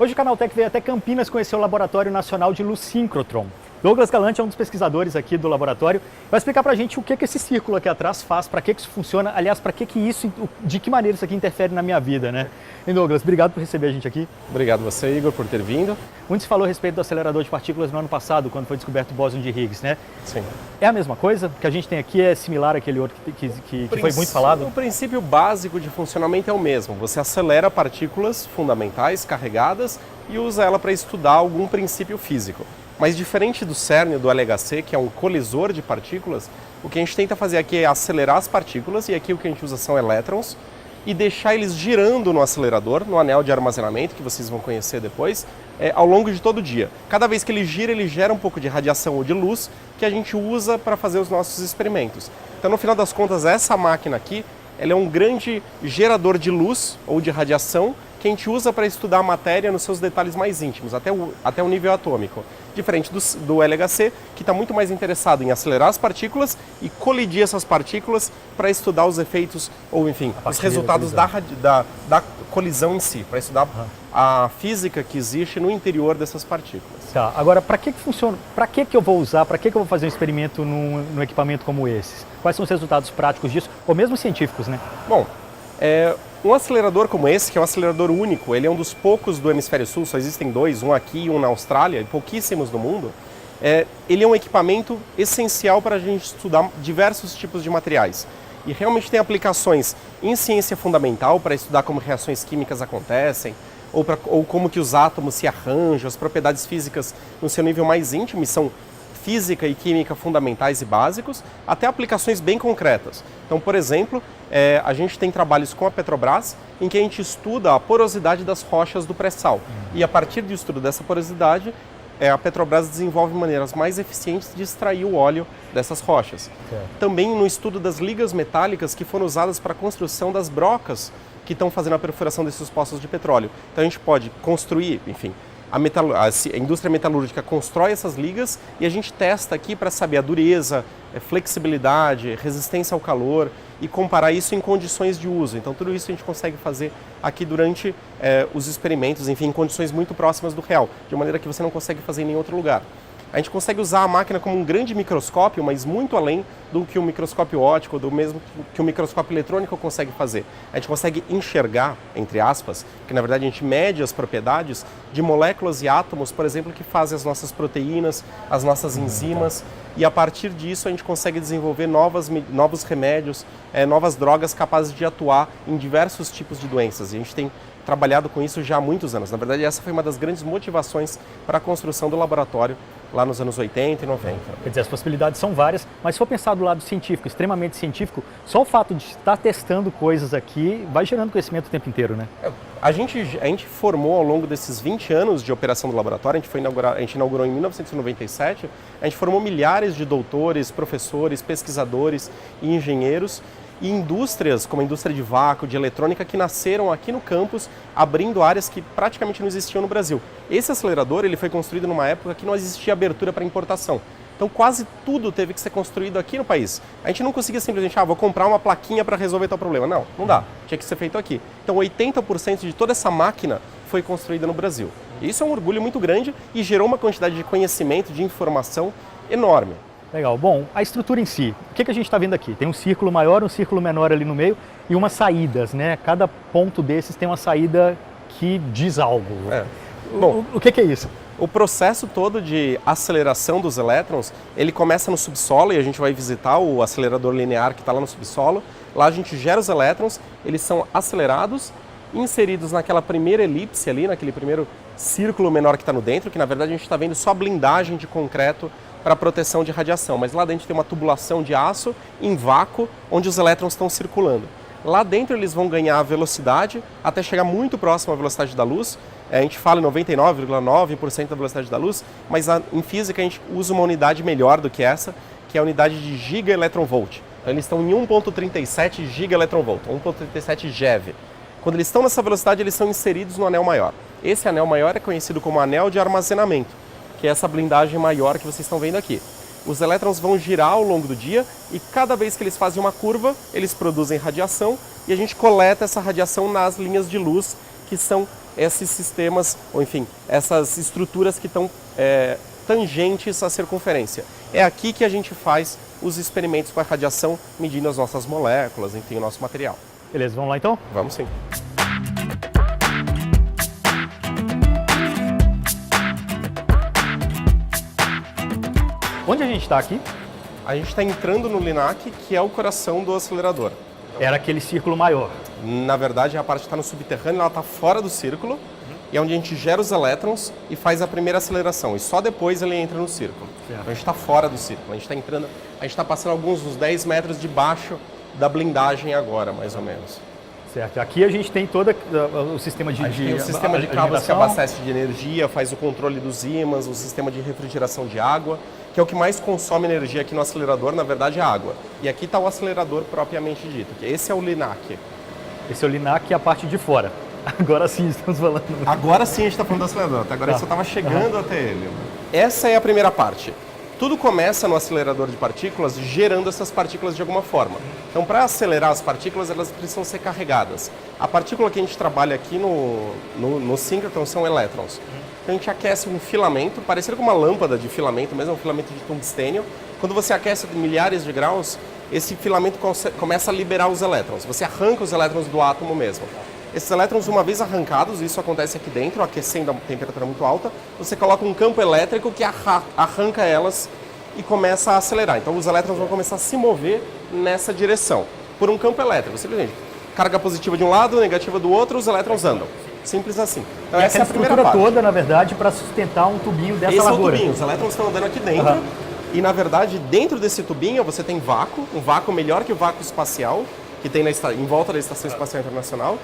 Hoje o Canaltech veio até Campinas conhecer o Laboratório Nacional de Luz Síncrotron. Douglas Galante é um dos pesquisadores aqui do laboratório. Vai explicar pra gente o que esse círculo aqui atrás faz, para que isso funciona, aliás, para que isso, de que maneira isso aqui interfere na minha vida, né? E Douglas, obrigado por receber a gente aqui. Obrigado você, Igor, por ter vindo. Muito se falou a respeito do acelerador de partículas no ano passado, quando foi descoberto o bóson de Higgs, né? Sim. É a mesma coisa? O que a gente tem aqui é similar àquele outro que foi muito falado? O princípio básico de funcionamento é o mesmo. Você acelera partículas fundamentais, carregadas, e usa ela para estudar algum princípio físico. Mas diferente do CERN, do LHC, que é um colisor de partículas, o que a gente tenta fazer aqui é acelerar as partículas, e aqui o que a gente usa são elétrons, e deixar eles girando no acelerador, no anel de armazenamento, que vocês vão conhecer depois, ao longo de todo o dia. Cada vez que ele gira, ele gera um pouco de radiação ou de luz, que a gente usa para fazer os nossos experimentos. Então, no final das contas, essa máquina aqui, ela é um grande gerador de luz ou de radiação, que a gente usa para estudar a matéria nos seus detalhes mais íntimos, até o nível atômico. Diferente do LHC, que está muito mais interessado em acelerar as partículas e colidir essas partículas para estudar os efeitos, ou enfim, os resultados da colisão em si, para estudar a física que existe no interior dessas partículas. Tá, agora para que funciona? Para que eu vou usar? Para que eu vou fazer um experimento num equipamento como esse? Quais são os resultados práticos disso? Ou mesmo científicos, né? Bom, um acelerador como esse, que é um acelerador único, ele é um dos poucos do hemisfério sul, só existem dois, um aqui e um na Austrália, pouquíssimos no mundo. Ele é um equipamento essencial para a gente estudar diversos tipos de materiais. E realmente tem aplicações em ciência fundamental para estudar como reações químicas acontecem, ou como que os átomos se arranjam, as propriedades físicas no seu nível mais íntimo, e são física e química fundamentais e básicos, até aplicações bem concretas. Então, por exemplo, a gente tem trabalhos com a Petrobras em que a gente estuda a porosidade das rochas do pré-sal. E a partir do estudo dessa porosidade, a Petrobras desenvolve maneiras mais eficientes de extrair o óleo dessas rochas. Também no estudo das ligas metálicas que foram usadas para a construção das brocas que estão fazendo a perfuração desses poços de petróleo. Então a gente pode construir, enfim, a indústria metalúrgica constrói essas ligas e a gente testa aqui para saber a dureza, flexibilidade, resistência ao calor e comparar isso em condições de uso. Então tudo isso a gente consegue fazer aqui durante os experimentos, enfim, em condições muito próximas do real, de maneira que você não consegue fazer em nenhum outro lugar. A gente consegue usar a máquina como um grande microscópio, mas muito além do que o microscópio óptico, do mesmo que o microscópio eletrônico consegue fazer. A gente consegue enxergar, entre aspas, que na verdade a gente mede as propriedades de moléculas e átomos, por exemplo, que fazem as nossas proteínas, as nossas enzimas, e a partir disso a gente consegue desenvolver novos remédios, novas drogas capazes de atuar em diversos tipos de doenças. E a gente tem trabalhado com isso já há muitos anos. Na verdade, essa foi uma das grandes motivações para a construção do laboratório lá nos anos 80 e 90. Quer dizer, as possibilidades são várias, mas se for pensar do lado científico, extremamente científico, só o fato de estar testando coisas aqui vai gerando conhecimento o tempo inteiro, né? A gente formou ao longo desses 20 anos de operação do laboratório, a gente inaugurou em 1997, a gente formou milhares de doutores, professores, pesquisadores e engenheiros, e indústrias, como a indústria de vácuo, de eletrônica, que nasceram aqui no campus, abrindo áreas que praticamente não existiam no Brasil. Esse acelerador ele foi construído numa época que não existia abertura para importação. Então quase tudo teve que ser construído aqui no país. A gente não conseguia simplesmente, vou comprar uma plaquinha para resolver tal problema. Não dá. Tinha que ser feito aqui. Então 80% de toda essa máquina foi construída no Brasil. Isso é um orgulho muito grande e gerou uma quantidade de conhecimento, de informação enorme. Legal. Bom, a estrutura em si, o que a gente está vendo aqui? Tem um círculo maior, um círculo menor ali no meio e umas saídas, né? Cada ponto desses tem uma saída que diz algo. Bom, o que é isso? O processo todo de aceleração dos elétrons, ele começa no subsolo e a gente vai visitar o acelerador linear que está lá no subsolo. Lá a gente gera os elétrons, eles são acelerados, inseridos naquela primeira elipse ali, naquele primeiro círculo menor que está no dentro, que na verdade a gente está vendo só blindagem de concreto para proteção de radiação, mas lá dentro tem uma tubulação de aço em vácuo, onde os elétrons estão circulando. Lá dentro eles vão ganhar velocidade até chegar muito próximo à velocidade da luz. A gente fala em 99,9% da velocidade da luz, mas em física a gente usa uma unidade melhor do que essa, que é a unidade de gigaelectronvolt. Então eles estão em 1,37 gigaelectronvolt, 1,37 GeV. Quando eles estão nessa velocidade, eles são inseridos no anel maior. Esse anel maior é conhecido como anel de armazenamento, que é essa blindagem maior que vocês estão vendo aqui. Os elétrons vão girar ao longo do dia e cada vez que eles fazem uma curva, eles produzem radiação e a gente coleta essa radiação nas linhas de luz que são esses sistemas, ou enfim, essas estruturas que estão tangentes à circunferência. É aqui que a gente faz os experimentos com a radiação, medindo as nossas moléculas, enfim, o nosso material. Beleza, vamos lá então? Vamos sim. Onde a gente está aqui? A gente está entrando no LINAC, que é o coração do acelerador. Era aquele círculo maior. Na verdade, a parte que está no subterrâneo, ela está fora do círculo, e é onde a gente gera os elétrons e faz a primeira aceleração. E só depois ele entra no círculo. Então a gente está fora do círculo, a gente está entrando, a gente está passando alguns dos 10 metros debaixo da blindagem agora, mais ou menos. Certo. Aqui a gente tem todo o sistema de... A gente tem o sistema de cabos que abastece de energia, faz o controle dos ímãs, o sistema de refrigeração de água, que é o que mais consome energia aqui no acelerador, na verdade, é a água. E aqui está o acelerador propriamente dito, que esse é o LINAC. Esse é o LINAC e a parte de fora. Agora sim estamos falando. Agora sim a gente está falando do acelerador, até agora a gente só estava chegando até ele. Essa é a primeira parte. Tudo começa no acelerador de partículas gerando essas partículas de alguma forma. Então, para acelerar as partículas, elas precisam ser carregadas. A partícula que a gente trabalha aqui no síncrotron são elétrons. Então, a gente aquece um filamento, parecido com uma lâmpada de filamento, mesmo um filamento de tungstênio. Quando você aquece a milhares de graus, esse filamento começa a liberar os elétrons. Você arranca os elétrons do átomo mesmo. Esses elétrons, uma vez arrancados, isso acontece aqui dentro, aquecendo a temperatura muito alta, você coloca um campo elétrico que arranca elas e começa a acelerar. Então os elétrons vão começar a se mover nessa direção, por um campo elétrico, simplesmente. Carga positiva de um lado, negativa do outro, os elétrons andam. Simples assim. Então essa é a primeira parte. Toda, na verdade, para sustentar um tubinho dessa largura. Esse é o tubinho, os elétrons estão andando aqui dentro. E na verdade, dentro desse tubinho você tem vácuo, um vácuo melhor que o vácuo espacial, que tem em volta da Estação Espacial Internacional.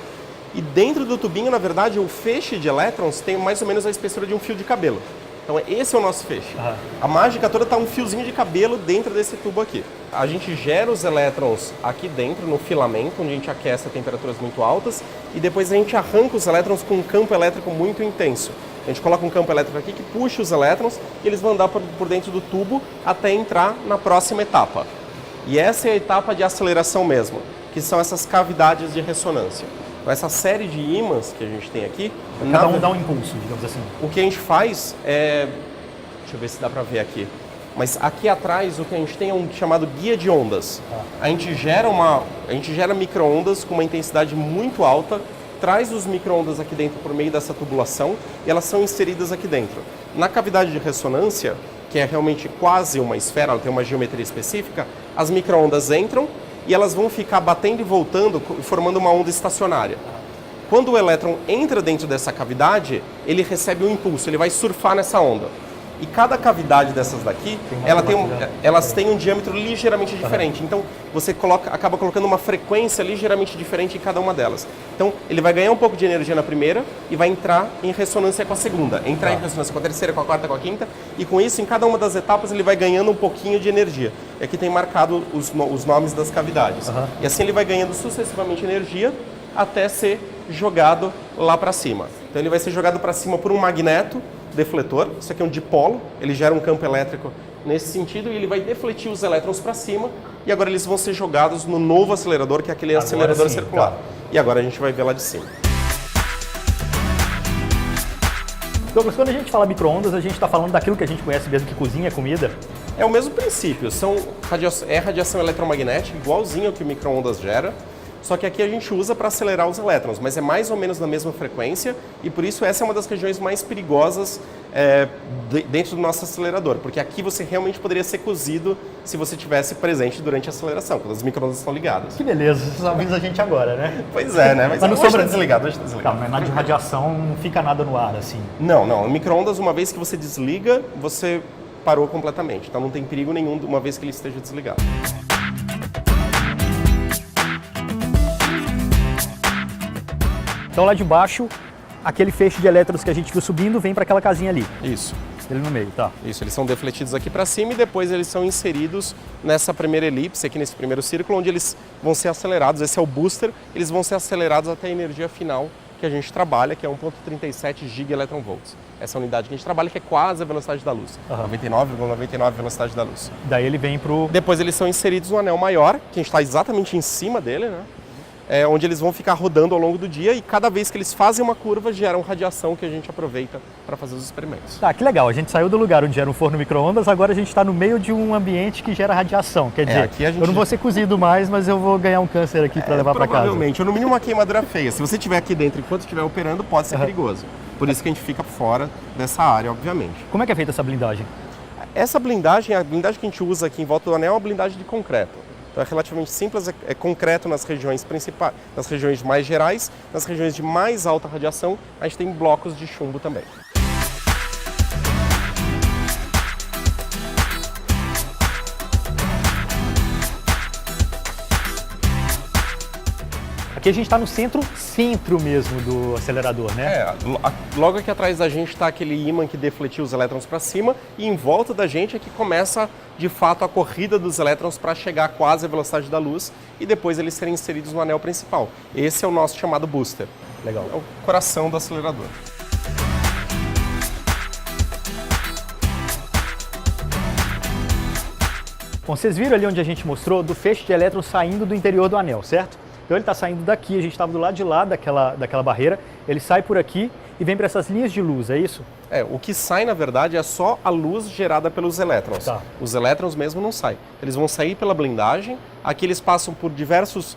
E dentro do tubinho, na verdade, o feixe de elétrons tem mais ou menos a espessura de um fio de cabelo. Então esse é o nosso feixe. A mágica toda está um fiozinho de cabelo dentro desse tubo aqui. A gente gera os elétrons aqui dentro, no filamento, onde a gente aquece a temperaturas muito altas, e depois a gente arranca os elétrons com um campo elétrico muito intenso. A gente coloca um campo elétrico aqui que puxa os elétrons e eles vão andar por dentro do tubo até entrar na próxima etapa. E essa é a etapa de aceleração mesmo, que são essas cavidades de ressonância. Essa série de ímãs que a gente tem aqui... Cada um dá um impulso, digamos assim. O que a gente faz é... Deixa eu ver se dá para ver aqui. Mas aqui atrás o que a gente tem é um chamado guia de ondas. A gente gera micro-ondas com uma intensidade muito alta, traz os micro-ondas aqui dentro por meio dessa tubulação e elas são inseridas aqui dentro. Na cavidade de ressonância, que é realmente quase uma esfera, ela tem uma geometria específica, as micro-ondas entram e elas vão ficar batendo e voltando, formando uma onda estacionária. Quando o elétron entra dentro dessa cavidade, ele recebe um impulso, ele vai surfar nessa onda. E cada cavidade dessas daqui, elas têm um diâmetro ligeiramente diferente. Então, você acaba colocando uma frequência ligeiramente diferente em cada uma delas. Então, ele vai ganhar um pouco de energia na primeira e vai entrar em ressonância com a segunda. Entrar em ressonância com a terceira, com a quarta, com a quinta. E com isso, em cada uma das etapas, ele vai ganhando um pouquinho de energia. E aqui tem marcado os nomes das cavidades. E assim ele vai ganhando sucessivamente energia até ser jogado lá para cima. Então, ele vai ser jogado para cima por um magneto defletor, isso aqui é um dipolo, ele gera um campo elétrico nesse sentido e ele vai defletir os elétrons para cima e agora eles vão ser jogados no novo acelerador, que é aquele acelerador circular. E agora a gente vai ver lá de cima. Douglas, quando a gente fala micro-ondas, a gente está falando daquilo que a gente conhece mesmo, que cozinha, comida? É o mesmo princípio, é radiação eletromagnética, igualzinho ao que o micro-ondas gera, só que aqui a gente usa para acelerar os elétrons, mas é mais ou menos na mesma frequência e por isso essa é uma das regiões mais perigosas dentro do nosso acelerador, porque aqui você realmente poderia ser cozido se você estivesse presente durante a aceleração, quando as micro-ondas estão ligadas. Que beleza, você avisa a gente agora, né? Pois é, né? Mas não hoje está desligado, Tá, mas na de radiação não fica nada no ar, assim? Não. Micro-ondas, uma vez que você desliga, você parou completamente, então não tem perigo nenhum uma vez que ele esteja desligado. Então lá de baixo, aquele feixe de elétrons que a gente viu subindo vem para aquela casinha ali. Isso. Ele no meio, tá? Isso, eles são defletidos aqui para cima e depois eles são inseridos nessa primeira elipse, aqui nesse primeiro círculo, onde eles vão ser acelerados. Esse é o booster, eles vão ser acelerados até a energia final que a gente trabalha, que é 1,37 gigaelectronvolts. Essa unidade que a gente trabalha, que é quase a velocidade da luz. 99,99 velocidade da luz. Daí ele vem pro... Depois eles são inseridos no anel maior, que a gente está exatamente em cima dele, né? onde eles vão ficar rodando ao longo do dia e cada vez que eles fazem uma curva, geram radiação que a gente aproveita para fazer os experimentos. Tá, que legal. A gente saiu do lugar onde era um forno micro-ondas, agora a gente está no meio de um ambiente que gera radiação. Quer dizer, aqui a gente... eu não vou ser cozido mais, mas eu vou ganhar um câncer aqui para levar para casa. Provavelmente, ou no mínimo uma queimadura feia. Se você estiver aqui dentro enquanto estiver operando, pode ser perigoso. Por isso que a gente fica fora dessa área, obviamente. Como é que é feita essa blindagem? Essa blindagem, a blindagem que a gente usa aqui em volta do anel é uma blindagem de concreto. Então é relativamente simples, é concreto nas regiões principais, nas regiões mais gerais, nas regiões de mais alta radiação, a gente tem blocos de chumbo também. Aqui a gente está no centro mesmo do acelerador, né? Logo aqui atrás da gente está aquele ímã que defletiu os elétrons para cima e em volta da gente é que começa, de fato, a corrida dos elétrons para chegar quase à velocidade da luz e depois eles serem inseridos no anel principal. Esse é o nosso chamado booster. Legal. É o coração do acelerador. Bom, vocês viram ali onde a gente mostrou do feixe de elétrons saindo do interior do anel, certo? Então ele está saindo daqui, a gente estava do lado de lá daquela barreira, ele sai por aqui e vem para essas linhas de luz, é isso? O que sai, na verdade, é só a luz gerada pelos elétrons. Tá. Os elétrons mesmo não saem. Eles vão sair pela blindagem, aqui eles passam por diversos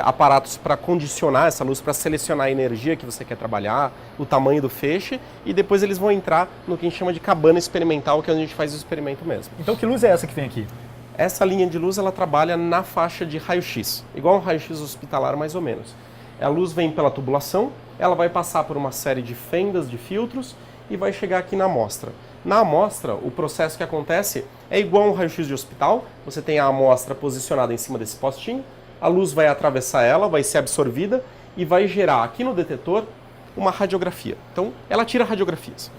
aparatos para condicionar essa luz, para selecionar a energia que você quer trabalhar, o tamanho do feixe, e depois eles vão entrar no que a gente chama de cabana experimental, que é onde a gente faz o experimento mesmo. Então que luz é essa que vem aqui? Essa linha de luz ela trabalha na faixa de raio-x, igual um raio-x hospitalar mais ou menos. A luz vem pela tubulação, ela vai passar por uma série de fendas de filtros e vai chegar aqui na amostra. Na amostra, o processo que acontece é igual a um raio-x de hospital, você tem a amostra posicionada em cima desse postinho, a luz vai atravessar ela, vai ser absorvida e vai gerar aqui no detetor uma radiografia. Então, ela tira radiografias.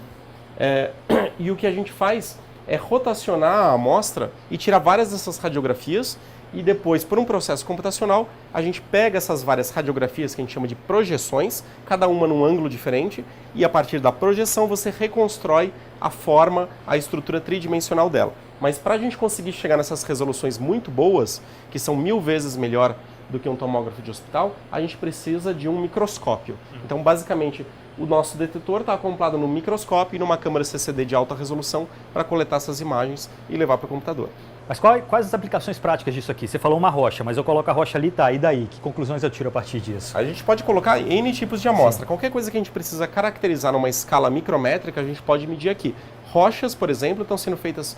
E o que a gente faz é rotacionar a amostra e tirar várias dessas radiografias e depois, por um processo computacional, a gente pega essas várias radiografias que a gente chama de projeções, cada uma num ângulo diferente, e a partir da projeção você reconstrói a forma, a estrutura tridimensional dela. Mas para a gente conseguir chegar nessas resoluções muito boas, que são 1000 vezes melhor do que um tomógrafo de hospital, a gente precisa de um microscópio. Então, basicamente, o nosso detetor está acoplado no microscópio e numa câmera CCD de alta resolução para coletar essas imagens e levar para o computador. Mas quais as aplicações práticas disso aqui? Você falou uma rocha, mas eu coloco a rocha ali, tá, e daí? Que conclusões eu tiro a partir disso? A gente pode colocar N tipos de amostra. Sim. Qualquer coisa que a gente precisa caracterizar numa escala micrométrica, a gente pode medir aqui. Rochas, por exemplo, estão sendo feitas,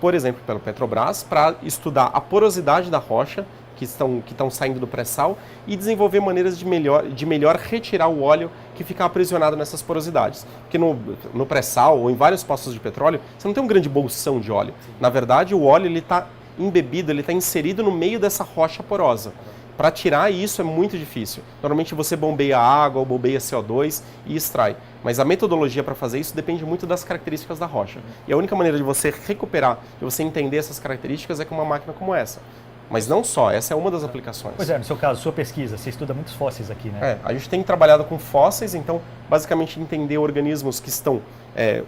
por exemplo, pela Petrobras, para estudar a porosidade da rocha, que estão saindo do pré-sal, e desenvolver maneiras de melhor retirar o óleo que fica aprisionado nessas porosidades. Porque no pré-sal ou em vários poços de petróleo, você não tem um grande bolsão de óleo. Na verdade, o óleo está embebido, ele está inserido no meio dessa rocha porosa. Para tirar isso é muito difícil. Normalmente você bombeia água ou bombeia CO2 e extrai. Mas a metodologia para fazer isso depende muito das características da rocha. E a única maneira de você recuperar, de você entender essas características é com uma máquina como essa. Mas não só, essa é uma das aplicações. Pois é, no seu caso, sua pesquisa, você estuda muitos fósseis aqui, né? A gente tem trabalhado com fósseis, então, basicamente, entender organismos que estão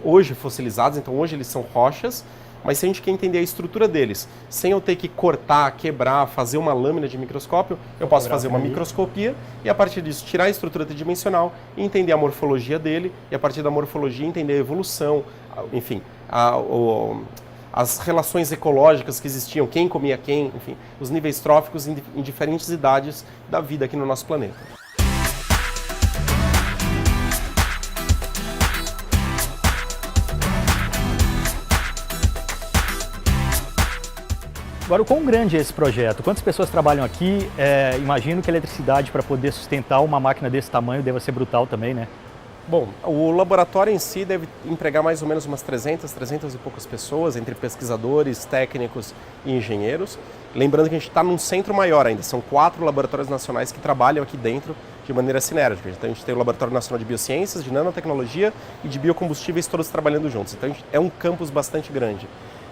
hoje fossilizados, então hoje eles são rochas, mas se a gente quer entender a estrutura deles, sem eu ter que cortar, quebrar, fazer uma lâmina de microscópio, eu posso fazer uma microscopia e, a partir disso, tirar a estrutura tridimensional e entender a morfologia dele, e, a partir da morfologia, entender a evolução, enfim, as relações ecológicas que existiam, quem comia quem, enfim, os níveis tróficos em diferentes idades da vida aqui no nosso planeta. Agora, o quão grande é esse projeto? Quantas pessoas trabalham aqui? Imagino que a eletricidade para poder sustentar uma máquina desse tamanho deva ser brutal também, né? Bom, o laboratório em si deve empregar mais ou menos umas 300 e poucas pessoas, entre pesquisadores, técnicos e engenheiros. Lembrando que a gente está num centro maior ainda, são 4 laboratórios nacionais que trabalham aqui dentro de maneira sinérgica. Então a gente tem o Laboratório Nacional de Biociências, de Nanotecnologia e de Biocombustíveis todos trabalhando juntos. Então é um campus bastante grande.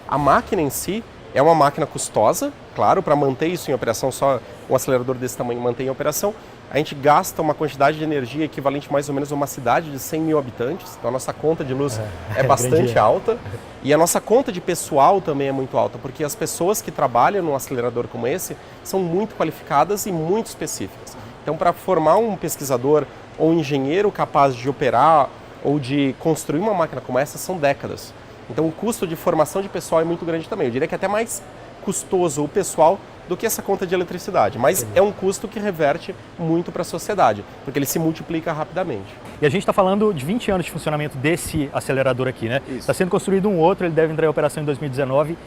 A máquina em si, É uma máquina custosa, claro, para manter isso em operação, só um acelerador desse tamanho mantém em operação. A gente gasta uma quantidade de energia equivalente mais ou menos a uma cidade de 100 mil habitantes, então a nossa conta de luz é bastante alta. E a nossa conta de pessoal também é muito alta, porque as pessoas que trabalham num acelerador como esse são muito qualificadas e muito específicas. Então, para formar um pesquisador ou um engenheiro capaz de operar ou de construir uma máquina como essa, são décadas. Então, o custo de formação de pessoal é muito grande também. Eu diria que é até mais custoso o pessoal do que essa conta de eletricidade, mas é um custo que reverte muito para a sociedade, porque ele se multiplica rapidamente. E a gente está falando de 20 anos de funcionamento desse acelerador aqui, né? Isso. Está sendo construído um outro, ele deve entrar em operação em 2019.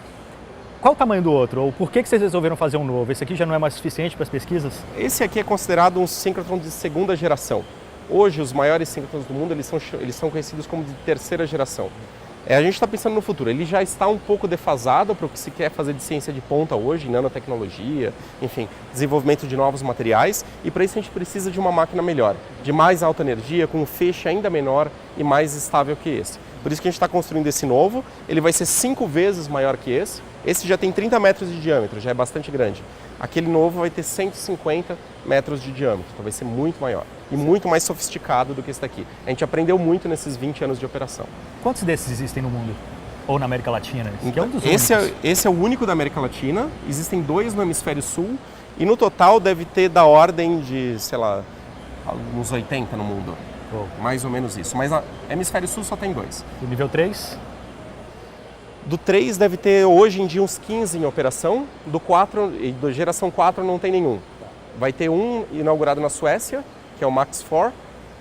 Qual o tamanho do outro? Ou por que vocês resolveram fazer um novo? Esse aqui já não é mais suficiente para as pesquisas? Esse aqui é considerado um síncrotron de segunda geração. Hoje, os maiores síncrotrons do mundo eles são conhecidos como de terceira geração. A gente está pensando no futuro, ele já está um pouco defasado para o que se quer fazer de ciência de ponta hoje, nanotecnologia, enfim, desenvolvimento de novos materiais, e para isso a gente precisa de uma máquina melhor, de mais alta energia, com um feixe ainda menor e mais estável que esse. Por isso que a gente está construindo esse novo, ele vai ser 5 vezes maior que esse já tem 30 metros de diâmetro, já é bastante grande. Aquele novo vai ter 150 metros de diâmetro, então vai ser muito maior e muito mais sofisticado do que esse daqui. A gente aprendeu muito nesses 20 anos de operação. Quantos desses existem no mundo? Ou na América Latina? Então, é um dos esse é o único da América Latina, existem 2 no hemisfério sul e no total deve ter da ordem de, sei lá, uns 80 no mundo. Mais ou menos isso, mas no hemisfério sul só tem 2. Do nível 3? Do 3 deve ter hoje em dia uns 15 em operação, do 4 e da geração 4 não tem nenhum. Vai ter um inaugurado na Suécia, que é o Max 4,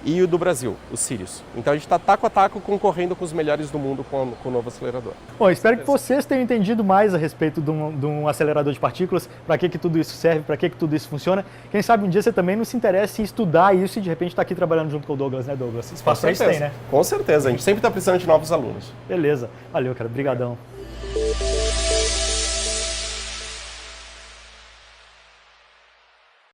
e o do Brasil, o Sirius. Então a gente está taco a taco concorrendo com os melhores do mundo com o novo acelerador. Bom, espero que vocês tenham entendido mais a respeito de um acelerador de partículas, para que tudo isso serve, para que tudo isso funciona. Quem sabe um dia você também não se interessa em estudar isso e de repente está aqui trabalhando junto com o Douglas, né, Douglas? Espaço para isso tem, né? Com certeza, a gente sempre está precisando de novos alunos. Beleza, valeu, cara, brigadão.